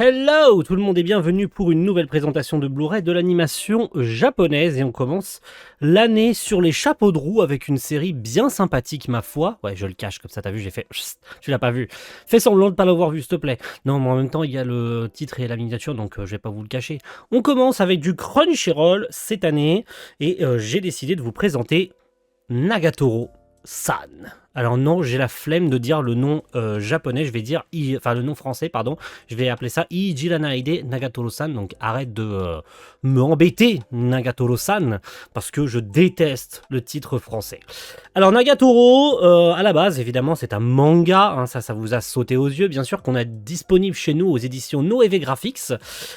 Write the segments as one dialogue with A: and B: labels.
A: Hello, tout le monde est bienvenu pour une nouvelle présentation de Blu-ray de l'animation japonaise et on commence l'année sur les chapeaux de roue avec une série bien sympathique ma foi. Ouais, je le cache comme ça, t'as vu, j'ai fait chut, tu l'as pas vu. Fais semblant de pas l'avoir vu s'il te plaît. Non, mais en même temps, il y a le titre et la miniature donc je vais pas vous le cacher. On commence avec du Crunchyroll cette année et j'ai décidé de vous présenter Nagatoro-san. Alors non, j'ai la flemme de dire le nom japonais, je vais dire, enfin le nom français, pardon, je vais appeler ça Ijiranaide Nagatoro-san, donc arrête de me embêter Nagatoro-san, parce que je déteste le titre français. Alors Nagatoro, à la base, évidemment, c'est un manga, hein, ça vous a sauté aux yeux, bien sûr, qu'on a disponible chez nous aux éditions Noévé Graphics,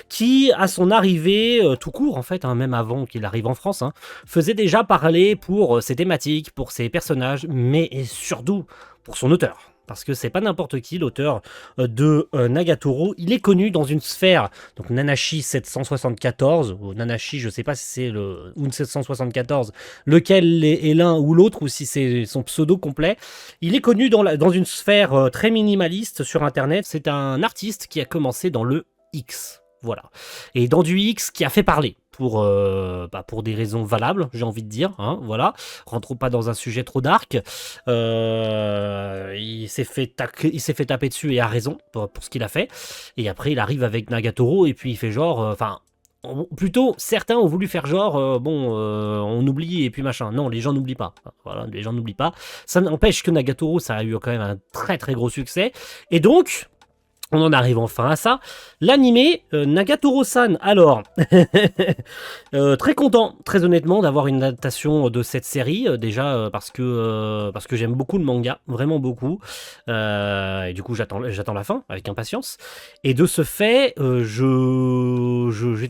A: qui, à son arrivée, tout court en fait, hein, même avant qu'il arrive en France, hein, faisait déjà parler pour ses thématiques, pour ses personnages, mais surtout pour son auteur. Parce que c'est pas n'importe qui l'auteur de Nagatoro, il est connu dans une sphère, donc Nanashi 774, ou Nanashi, je sais pas si c'est le ou 774, lequel est l'un ou l'autre, ou si c'est son pseudo complet. Il est connu dans une sphère très minimaliste sur internet, c'est un artiste qui a commencé dans le X. Voilà. Et dans du X qui a fait parler pour des raisons valables, j'ai envie de dire. Hein, voilà. Rentrons pas dans un sujet trop dark. Il s'est fait taper dessus et a raison pour ce qu'il a fait. Et après, il arrive avec Nagatoro et puis il fait genre. Enfin. Plutôt, certains ont voulu faire genre, on oublie et puis machin. Non, les gens n'oublient pas. Voilà, les gens n'oublient pas. Ça n'empêche que Nagatoro, ça a eu quand même un très très gros succès. Et donc, on en arrive enfin à ça. L'animé Nagatoro-san. Alors, très content, très honnêtement, d'avoir une adaptation de cette série. Déjà parce que j'aime beaucoup le manga, vraiment beaucoup. Et du coup, j'attends la fin avec impatience. Et de ce fait, j'ai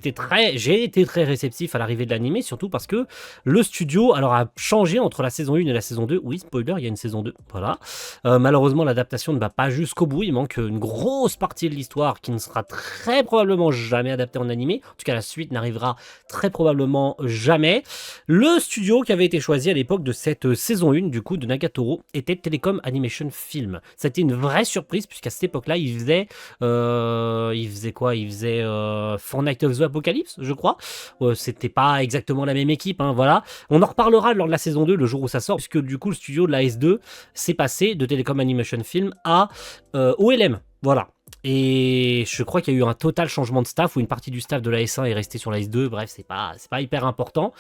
A: été très réceptif à l'arrivée de l'animé, surtout parce que le studio alors a changé entre la saison 1 et la saison 2. Oui, spoiler, il y a une saison 2. Voilà. Malheureusement, l'adaptation ne va pas jusqu'au bout. Il manque une grosse partie de l'histoire qui ne sera très probablement jamais adaptée en animé. En tout cas, la suite n'arrivera très probablement jamais. Le studio qui avait été choisi à l'époque de cette saison 1 du coup de Nagatoro était Telecom Animation Film. C'était une vraie surprise puisqu'à cette époque-là, il faisait quoi? Il faisait Fortnite of the Apocalypse, je crois. C'était pas exactement la même équipe, hein, voilà. On en reparlera lors de la saison 2, le jour où ça sort, puisque du coup, le studio de la S2 s'est passé de Telecom Animation Film à OLM. Voilà. Et je crois qu'il y a eu un total changement de staff où une partie du staff de la S1 est restée sur la S2. Bref, c'est pas hyper important.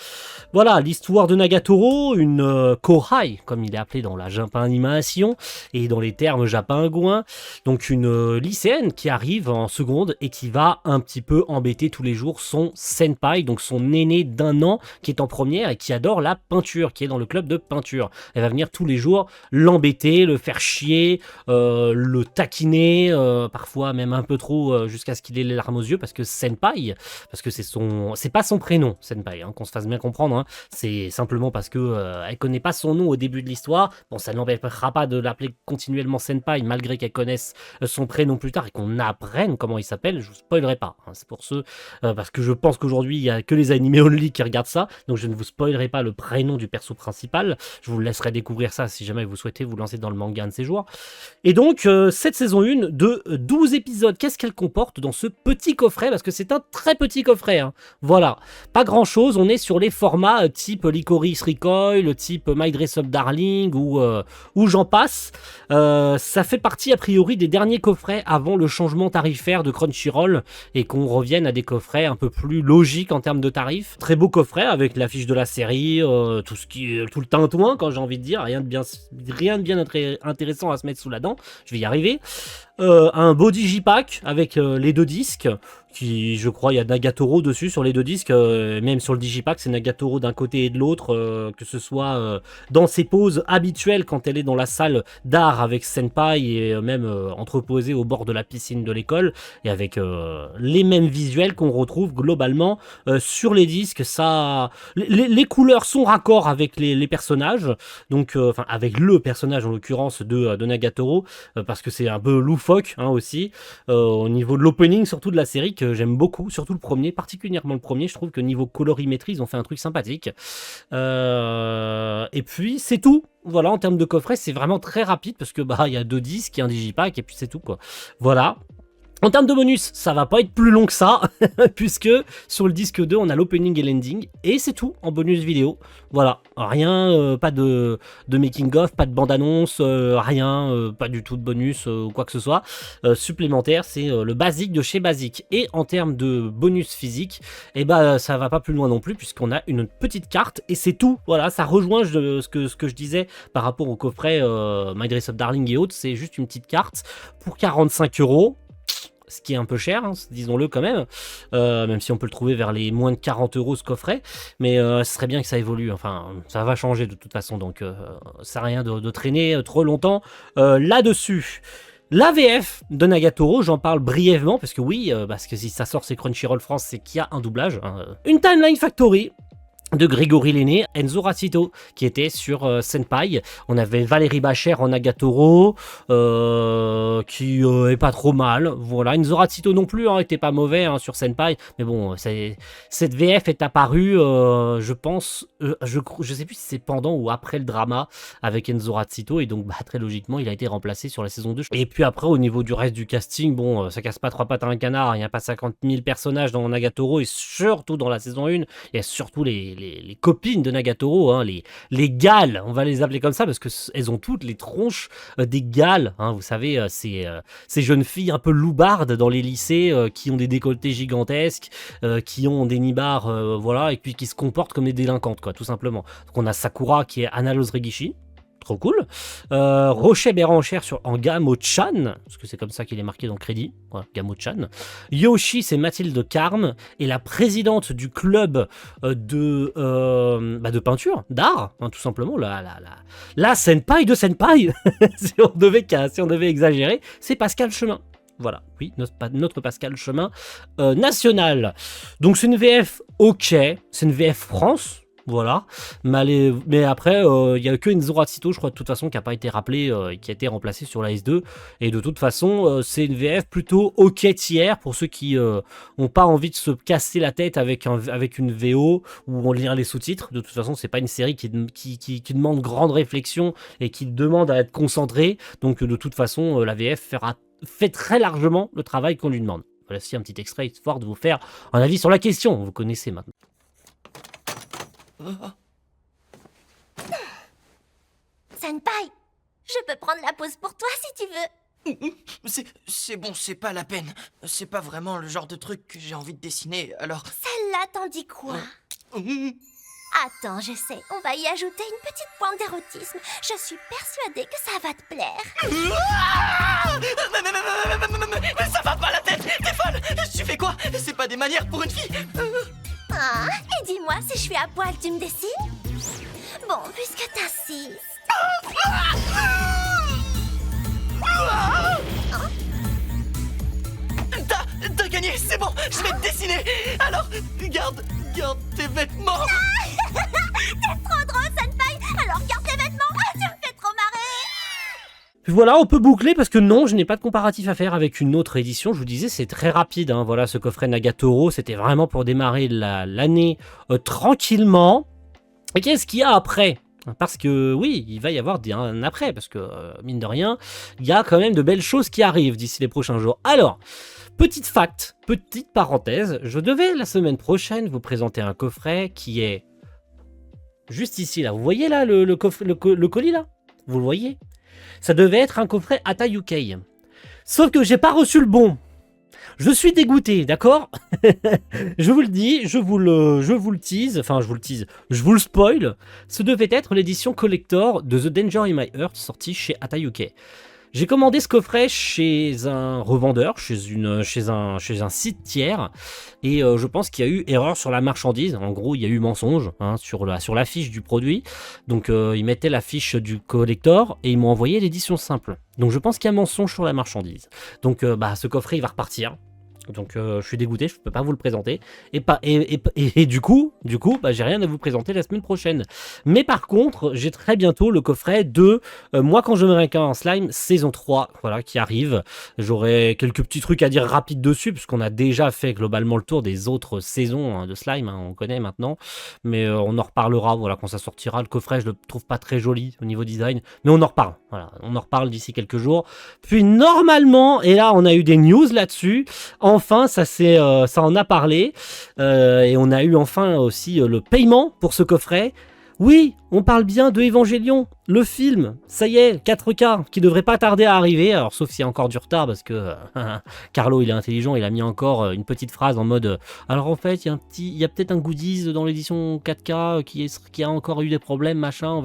A: Voilà, l'histoire de Nagatoro, une Kohai, comme il est appelé dans la Japon animation et dans les termes japingouins. Donc une lycéenne qui arrive en seconde et qui va un petit peu embêter tous les jours son senpai, donc son aîné d'1 an qui est en première et qui adore la peinture, qui est dans le club de peinture. Elle va venir tous les jours l'embêter, le faire chier, le taquiner, parfois même un peu trop jusqu'à ce qu'il ait les larmes aux yeux parce que senpai, parce que c'est pas son prénom senpai, hein, qu'on se fasse bien comprendre, hein. C'est simplement parce que elle connaît pas son nom au début de l'histoire. Bon, ça ne l'empêchera pas de l'appeler continuellement senpai malgré qu'elle connaisse son prénom plus tard et qu'on apprenne comment il s'appelle. Je vous spoilerai pas, hein, c'est pour ceux parce que je pense qu'aujourd'hui il y a que les animés only qui regardent ça, donc je ne vous spoilerai pas le prénom du perso principal. Je vous laisserai découvrir ça si jamais vous souhaitez vous lancer dans le manga un de ces jours. Et donc, cette saison 1 de 12 épisodes, qu'est-ce qu'elle comporte dans ce petit coffret? Parce que c'est un très petit coffret, hein. Voilà, pas grand-chose, on est sur les formats type Licorice Recoil, type My Dress Up Darling, ou j'en passe. Ça fait partie, a priori, des derniers coffrets avant le changement tarifaire de Crunchyroll, et qu'on revienne à des coffrets un peu plus logiques en termes de tarifs. Très beau coffret, avec l'affiche de la série, tout le tintouin, quand j'ai envie de dire, rien de bien intéressant à se mettre sous la dent. Je vais y arriver. Un beau digipack avec les 2 disques qui, je crois, il y a Nagatoro dessus sur les 2 disques, même sur le digipack c'est Nagatoro d'un côté et de l'autre, que ce soit dans ses poses habituelles quand elle est dans la salle d'art avec senpai et même entreposée au bord de la piscine de l'école et avec les mêmes visuels qu'on retrouve globalement sur les disques. Ça, les couleurs sont raccord avec les personnages, donc enfin avec le personnage en l'occurrence de Nagatoro, parce que c'est un peu loufoque, hein, aussi au niveau de l'opening, surtout de la série, que j'aime beaucoup, surtout le premier, particulièrement le premier. Je trouve que niveau colorimétrie ils ont fait un truc sympathique, et puis c'est tout. Voilà, en termes de coffret c'est vraiment très rapide parce que il y a 2 disques et un digipack et puis c'est tout, quoi. Voilà. En termes de bonus, ça va pas être plus long que ça, puisque sur le disque 2, on a l'opening et l'ending, et c'est tout en bonus vidéo. Voilà, rien, pas de making-of, pas de bande-annonce, rien, pas du tout de bonus ou quoi que ce soit. Supplémentaire, c'est le basique de chez Basique. Et en termes de bonus physique, eh ben, ça va pas plus loin non plus, puisqu'on a une petite carte, et c'est tout. Voilà, ça rejoint ce que je disais par rapport au coffret My Dress Up Darling et autres, c'est juste une petite carte pour 45 €. Ce qui est un peu cher, hein, disons-le quand même si on peut le trouver vers les moins de 40 € ce coffret, mais ce serait bien que ça évolue, enfin ça va changer de toute façon, donc ça sert à rien de traîner trop longtemps là-dessus. La VF de Nagatoro, j'en parle brièvement, parce que oui, parce que si ça sort c'est Crunchyroll France, c'est qu'il y a un doublage, hein. Une Timeline Factory de Grégory Lenné, Enzo Racito qui était sur Senpai. On avait Valérie Bacher en Nagatoro qui est pas trop mal. Voilà, Enzo Racito non plus était pas mauvais sur Senpai, mais bon, cette VF est apparue, je pense, je sais plus si c'est pendant ou après le drama avec Enzo Racito, et donc très logiquement il a été remplacé sur la saison 2. Et puis après au niveau du reste du casting, bon, ça casse pas trois pattes à un canard, il n'y a pas 50 000 personnages dans Nagatoro, et surtout dans la saison 1, il y a surtout les copines de Nagatoro, hein, les gals, on va les appeler comme ça, parce qu'elles ont toutes les tronches des gals, hein, vous savez, ces jeunes filles un peu loubardes dans les lycées, qui ont des décolletés gigantesques, qui ont des nibards, voilà, et puis qui se comportent comme des délinquantes, quoi, tout simplement. Donc on a Sakura qui est Anna Regishi, trop cool. Rocher Béranchère en Gamo-chan, parce que c'est comme ça qu'il est marqué dans le crédit. Voilà, Gamo-chan. Yoshi, c'est Mathilde Carme, et la présidente du club de peinture, d'art, hein, tout simplement, la senpai de senpai, si on devait exagérer, c'est Pascal Chemin. Voilà, oui, notre Pascal Chemin national. Donc c'est une VF ok, c'est une VF France. Voilà, mais après, il n'y a que Enzo Racito, je crois, de toute façon, qui n'a pas été rappelé, qui a été remplacé sur la S2. Et de toute façon, c'est une VF plutôt ok tiers pour ceux qui n'ont pas envie de se casser la tête avec une VO où on lit les sous-titres. De toute façon, c'est pas une série qui demande grande réflexion et qui demande à être concentrée. Donc, de toute façon, la VF fait très largement le travail qu'on lui demande. Voici un petit extrait histoire de vous faire un avis sur la question. Vous connaissez maintenant.
B: Senpai, je peux prendre la pause pour toi si tu veux.
C: C'est bon, c'est pas la peine. C'est pas vraiment le genre de truc que j'ai envie de dessiner, alors...
B: Celle-là t'en dit quoi? Attends, je sais, on va y ajouter une petite pointe d'érotisme. Je suis persuadée que ça va te plaire.
C: Mais ça va pas la tête. T'es folle. Tu fais quoi? C'est pas des manières pour une fille.
B: Ah, et dis-moi, si je suis à poil, tu me dessines? Bon, puisque t'insistes...
C: T'as gagné, c'est bon, je vais te dessiner. Alors, garde tes vêtements.
B: T'es trop drôle, Senpai. Alors garde tes vêtements. Ah, tu me fais trop marrer.
A: Puis voilà, on peut boucler parce que non, je n'ai pas de comparatif à faire avec une autre édition. Je vous disais, c'est très rapide, hein. Voilà, ce coffret Nagatoro, c'était vraiment pour démarrer l'année tranquillement. Et qu'est-ce qu'il y a après? Parce que oui, il va y avoir un après, parce que mine de rien, il y a quand même de belles choses qui arrivent d'ici les prochains jours. Alors, petite parenthèse, je devais la semaine prochaine vous présenter un coffret qui est juste ici, là. Vous voyez là le colis là? Vous le voyez? Ça devait être un coffret Ata UK. Sauf que j'ai pas reçu le bon. Je suis dégoûté, d'accord? Je vous le dis, je vous le tease, je vous le spoil. Ce devait être l'édition collector de The Danger in My Heart sortie chez Ata UK. J'ai commandé ce coffret chez un revendeur, chez un site tiers, et je pense qu'il y a eu erreur sur la marchandise. En gros, il y a eu mensonge sur la fiche du produit. Donc, ils mettaient la fiche du collector et ils m'ont envoyé l'édition simple. Donc, je pense qu'il y a mensonge sur la marchandise. Donc, ce coffret, il va repartir. Donc je suis dégoûté, je peux pas vous le présenter. Et du coup, bah, j'ai rien à vous présenter la semaine prochaine. Mais par contre, j'ai très bientôt le coffret de Moi quand je me réincarne en slime, saison 3, voilà, qui arrive. J'aurai quelques petits trucs à dire rapides dessus, puisqu'on a déjà fait globalement le tour des autres saisons hein, de slime, hein, on connaît maintenant. Mais on en reparlera, voilà, quand ça sortira. Le coffret, je le trouve pas très joli au niveau design, mais on en reparle. Voilà, on en reparle d'ici quelques jours. Puis normalement, et là on a eu des news là-dessus. Enfin, ça en a parlé et on a eu enfin aussi le paiement pour ce coffret. Oui, on parle bien de Evangelion, le film, ça y est, 4K, qui devrait pas tarder à arriver, alors sauf s'il y a encore du retard, parce que Carlo, il est intelligent, il a mis encore une petite phrase en mode alors en fait, il y a peut-être un goodies dans l'édition 4K qui a encore eu des problèmes, machin,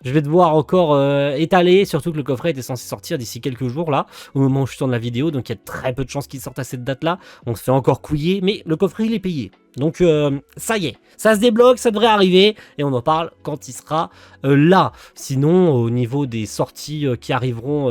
A: je vais devoir encore étaler, surtout que le coffret était censé sortir d'ici quelques jours, là, au moment où je tourne la vidéo, donc il y a très peu de chances qu'il sorte à cette date-là, on se fait encore couiller, mais le coffret, il est payé. Donc ça y est, ça se débloque, ça devrait arriver et on en parle quand il sera là. Sinon au niveau des sorties qui arriveront,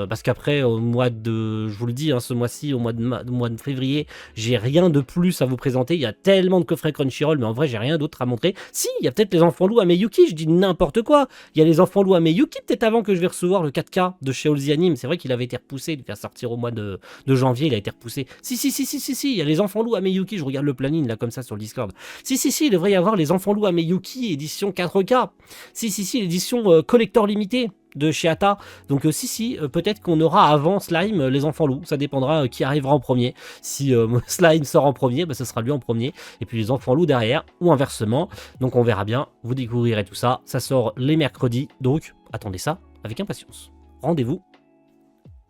A: parce qu'après au mois de, je vous le dis, hein, ce mois-ci, au mois de février, j'ai rien de plus à vous présenter. Il y a tellement de coffrets Crunchyroll, mais en vrai j'ai rien d'autre à montrer. Si, il y a peut-être les enfants loups à Meyuki, je dis n'importe quoi. Il y a les enfants loups à Meyuki peut-être avant que je vais recevoir le 4K de chez All The Anime. C'est vrai qu'il avait été repoussé, de faire sortir au mois de janvier, il a été repoussé. Si, il y a les enfants loups à Meyuki, je regarde le planning là comme ça sur le Discord. Si, il devrait y avoir les enfants loups à Meyuki édition 4K. Si, l'édition collector limitée de chez Ata. Donc peut-être qu'on aura avant Slime les enfants loups. Ça dépendra qui arrivera en premier. Si Slime sort en premier, bah, ce sera lui en premier. Et puis les enfants loups derrière ou inversement. Donc on verra bien. Vous découvrirez tout ça. Ça sort les mercredis. Donc attendez ça avec impatience. Rendez-vous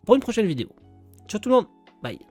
A: pour une prochaine vidéo. Ciao tout le monde. Bye.